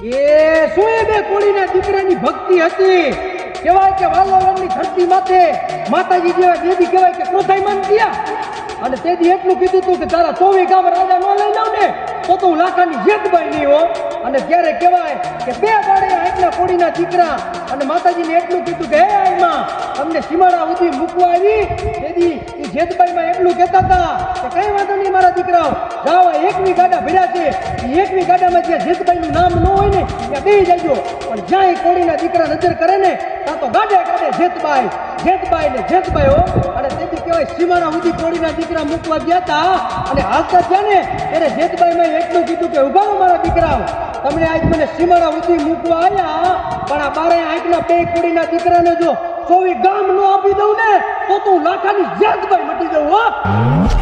એ શું એ બે કોળીના દીકરાની ભક્તિ હતી. કહેવાય કે વાલોરની ધરતી માથે માતાજી જેવા દેવી કહેવાય કે ક્રોધાઈ માન ગયા. અને તેથી એટલું કીધું હતું કે તારા 24 ગામ રાજા ન લઈ લઉં ને તો તું લાખાની જેતબાઈ નહીં હો. અને ત્યારે કહેવાય કે બે બાળે આટલા કોળીના દીકરા અને માતાજીને એટલું કીધું કે હે આઈમાં તમને સીમાડા સુધી મૂકવા આવી. તેથી એ જેતબાઈમાં એટલું કહેતા હતા કે કઈ વાંધો નહીં મારા દીકરાઓ જાઓ, એકવી ગાડા ભર્યા છે. એ એકવી ગાડામાં જ્યાં જેતબાઈનું નામ ન હોય ને ત્યાં બેસી જાજો. પણ જ્યાં એ કોળીના દીકરા નજર કરે ને ત્યાં તો ગાડે ગાડે જેતબાઈ જેતબાઈ ને જેતબાઈ હો. અને તેથી કહેવાય સીમાડા સુધી કોળીના દીકરા મૂકવા ગયા હતા. અને હાલતા થયા ને એને જેતબાઈમાં એટલું કીધું કે ઉભા રહો મારા દીકરાઓ, તમને આજ મને સીમાડા સુધી મૂકવા આવ્યા, પણ આ બારે આંખના બે કોળીના દીકરાને જો 24 ગામ નો આપી દઉં ને તો તું લાખાની જેતબાઈ મટી જવું હો.